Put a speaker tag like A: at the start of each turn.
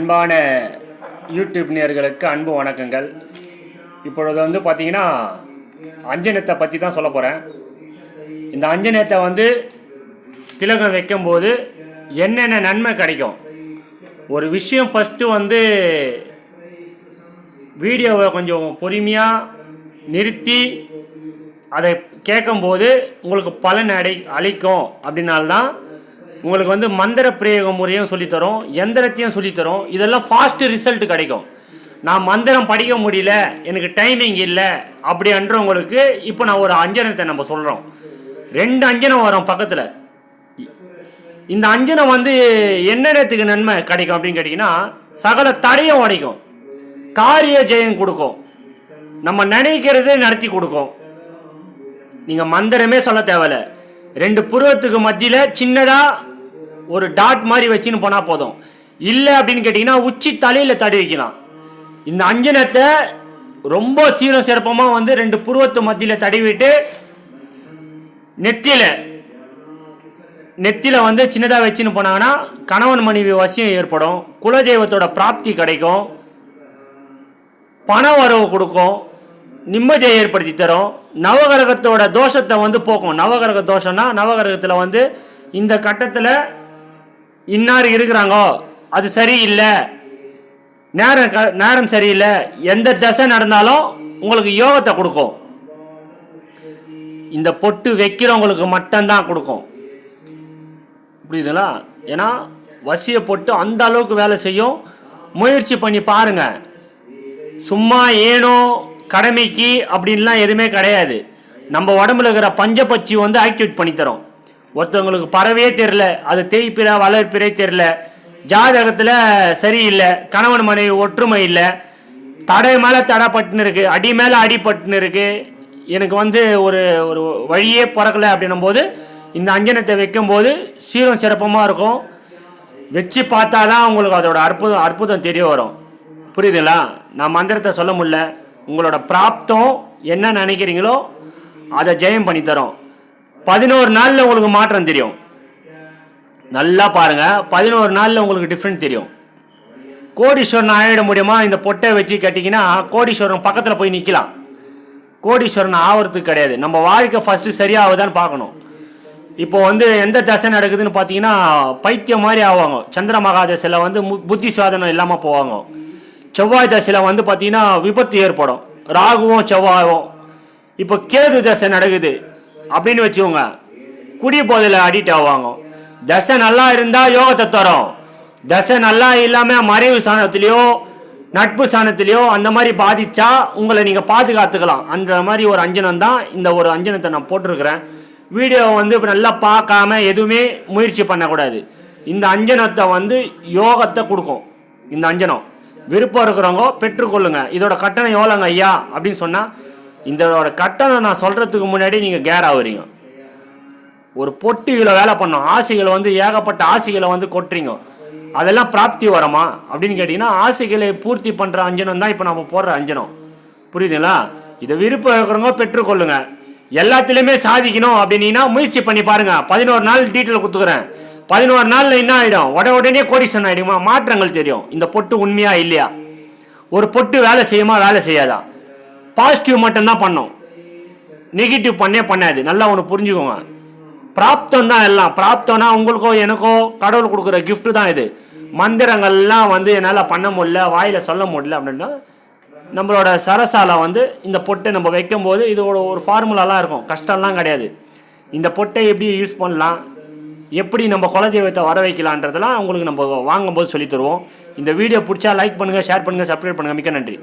A: அன்பான யூடியூப் நேயர்களுக்கு அன்பு வணக்கங்கள். இப்பொழுது வந்து பார்த்தீங்கன்னா அஞ்சனத்தை பற்றி தான் சொல்ல போகிறேன். இந்த அஞ்சனத்தை வந்து திலகம் வைக்கும்போது என்னென்ன நன்மை கிடைக்கும் ஒரு விஷயம் ஃபஸ்ட்டு வந்து வீடியோவை கொஞ்சம் பொறுமையாக நிறுத்தி அதை கேட்கும்போது உங்களுக்கு பலன் அளிக்கும். அப்படின்னால்தான் உங்களுக்கு வந்து மந்திர பிரயோக முறையும் சொல்லித்தரோம், எந்திரத்தையும் சொல்லித்தரோம். இதெல்லாம் ஃபாஸ்ட்டு ரிசல்ட் கிடைக்கும். நான் மந்திரம் படிக்க முடியல, எனக்கு டைமிங் இல்லை அப்படின்றவங்களுக்கு இப்போ நான் ஒரு அஞ்சனத்தை நம்ம சொல்கிறோம். 2 அஞ்சனம் வரும் பக்கத்தில். இந்த அஞ்சனம் வந்து என்னென்னத்துக்கு நன்மை கிடைக்கும் அப்படின்னு கேட்டிங்கன்னா, சகல தடையும் உடைக்கும், காரிய ஜெயம் கொடுக்கும், நம்ம நினைக்கிறதே நடத்தி கொடுக்கும். நீங்கள் மந்திரமே சொல்ல தேவையில்ல. 2 புருவத்துக்கு மத்தியில் சின்னதாக ஒரு டாட் மாதிரி வச்சுன்னு போனால் போதும். இல்லை அப்படின்னு கேட்டிங்கன்னா உச்சி தலையில் தடி வைக்கலாம். இந்த அஞ்சனத்தை ரொம்ப சீரம் சிறப்பமாக வந்து 2 புருவத்து மத்தியில் தடவிட்டு நெத்தியில் வந்து சின்னதாக வச்சுன்னு போனாங்கன்னா கணவன் மனைவி வசியம் ஏற்படும், குலதெய்வத்தோட பிராப்தி கிடைக்கும், பண வரவு கொடுக்கும், நிம்மதியை ஏற்படுத்தி தரும், நவகிரகத்தோட தோஷத்தை வந்து போக்கும். நவகிரக தோஷம்னா நவகிரகத்தில் வந்து இந்த கட்டத்தில் இன்னார் இருக்கிறாங்கோ, அது சரியில்லை, நேரம் சரியில்லை, எந்த தசை நடந்தாலும் உங்களுக்கு யோகத்தை கொடுக்கும். இந்த பொட்டு வைக்கிறவங்களுக்கு மட்டும்தான் கொடுக்கும், புரியுதுங்களா? ஏன்னா வசிய பொட்டு அந்த அளவுக்கு வேலை செய்யும். முயற்சி பண்ணி பாருங்க. சும்மா ஏனோ கடமைக்கு அப்படின்லாம் எதுவுமே கிடையாது. நம்ம உடம்புல இருக்கிற பஞ்சபட்சி வந்து ஆக்டிவேட் பண்ணி தரோம். ஒருத்தவங்களுக்கு பறவையே தெரில, அது தேய்ப்பிற வளர்ப்பிறே தெரில, ஜாதகத்தில் சரியில்லை, கணவன் மனைவி ஒற்றுமை இல்லை, தடை மேலே தடை பட்டுன்னு இருக்குது, அடி மேலே அடி பட்டுன்னு இருக்குது, எனக்கு வந்து ஒரு ஒரு வழியே பிறக்கலை அப்படின்னும் போது இந்த அஞ்சனத்தை வைக்கும்போது சீரம் சிறப்பமாக இருக்கும். வச்சு பார்த்தா தான் உங்களுக்கு அதோட அற்புதம் தெரிய வரும். புரியுதுங்களா? நான் மந்திரத்தை சொல்ல முடியல. உங்களோட பிராப்தம் என்ன நினைக்கிறீங்களோ அதை ஜெயம் பண்ணி தரோம். 11 நாளில் உங்களுக்கு மாற்றம் தெரியும். நல்லா பாருங்கள், 11 நாளில் உங்களுக்கு டிஃப்ரெண்ட் தெரியும். கோடீஸ்வரன் ஆகிட முடியுமா? இந்த பொட்டை வச்சு கட்டிங்கன்னா கோடீஸ்வரன் பக்கத்தில் போய் நிற்கலாம். கோடீஸ்வரன் ஆகிறதுக்கு கிடையாது. நம்ம வாழ்க்கை ஃபஸ்ட்டு சரியாகுதான்னு பார்க்கணும். இப்போ வந்து எந்த தசை நடக்குதுன்னு பார்த்தீங்கன்னா பைத்தியம் மாதிரி ஆவாங்க. சந்திர மகா தசையில் வந்து புத்தி சாதனம் இல்லாமல் போவாங்க. செவ்வாய் தசையில் வந்து பார்த்தீங்கன்னா விபத்து ஏற்படும், ராகுவும் செவ்வாயும். இப்போ கேது தசை நடக்குது அப்படின்னு வச்சுக்கோங்க, குடி போதையில் அடிக்ட் ஆவாங்க. தசை நல்லா இருந்தால் யோகத்தை தரும், தசை நல்லா இல்லாமல் மறைவு சாணத்திலையோ நட்பு சாணத்திலையோ அந்த மாதிரி பாதிச்சா உங்களை நீங்கள் பாதுகாத்துக்கலாம். அந்த மாதிரி ஒரு அஞ்சனம் தான் இந்த ஒரு அஞ்சனத்தை நான் போட்டிருக்கிறேன். வீடியோவை வந்து இப்போ நல்லா பார்க்காம எதுவுமே முயற்சி பண்ணக்கூடாது. இந்த அஞ்சனத்தை வந்து யோகத்தை கொடுக்கும். இந்த அஞ்சனம் விருப்பம் இருக்கிறவங்க பெற்றுக்கொள்ளுங்க. இதோட கட்டணம் எவ்வளோங்க ஐயா அப்படின்னு சொன்னால், இதோட கட்டணம் நான் சொல்கிறதுக்கு முன்னாடி நீங்கள் கேர் ஆகுறீங்க. ஒரு பொட்டு இவ்வளோ வேலை பண்ணோம், ஆசைகளை வந்து ஏகப்பட்ட ஆசைகளை வந்து கொட்டுறீங்க, அதெல்லாம் பிராப்தி வரமா அப்படின்னு கேட்டிங்கன்னா ஆசைகளை பூர்த்தி பண்ணுற அஞ்சனம் தான் இப்போ நம்ம போடுற அஞ்சனம். புரியுதுங்களா? இதை விருப்பம் இருக்கிறவங்க பெற்றுக்கொள்ளுங்க. எல்லாத்துலேயுமே சாதிக்கணும் அப்படின்னா முயற்சி பண்ணி பாருங்கள். 11 நாள் டீட்டெயில் கொடுத்துக்கிறேன். 11 நாளில் என்ன ஆகிடும்? உடனே கோடீஸ்வரன் ஆகிடுமா? மாற்றங்கள் தெரியும். இந்த பொட்டு உண்மையா இல்லையா? ஒரு பொட்டு வேலை செய்யுமா வேலை செய்யாதா? பாசிட்டிவ் மட்டும்தான் பண்ணும், நெகட்டிவ் பண்ணாது. நல்லா ஒன்று புரிஞ்சுக்கோங்க. பிராப்தம் தான் எல்லாம். பிராப்தம்னா உங்களுக்கோ எனக்கோ கடவுள் கொடுக்குற கிஃப்ட்டு தான் இது. மந்திரங்கள்லாம் வந்து என்னால் பண்ண முடியல, வாயில் சொல்ல முடியல அப்படின்னா நம்மளோட சரசால வந்து இந்த பொட்டை நம்ம வைக்கும்போது இதோட ஒரு ஃபார்முலாலாம் இருக்கும், கஷ்டம்லாம் கிடையாது. இந்த பொட்டை எப்படி யூஸ் பண்ணலாம், எப்படி நம்ம குலதெய்வத்தை வர வைக்கலான்றதெல்லாம் உங்களுக்கு நம்ம வாங்கும்போது சொல்லி தருவோம். இந்த வீடியோ பிடிச்சா லைக் பண்ணுங்கள், ஷேர் பண்ணுங்கள், சப்ஸ்கிரைப் பண்ணுங்கள். மிக்க நன்றி.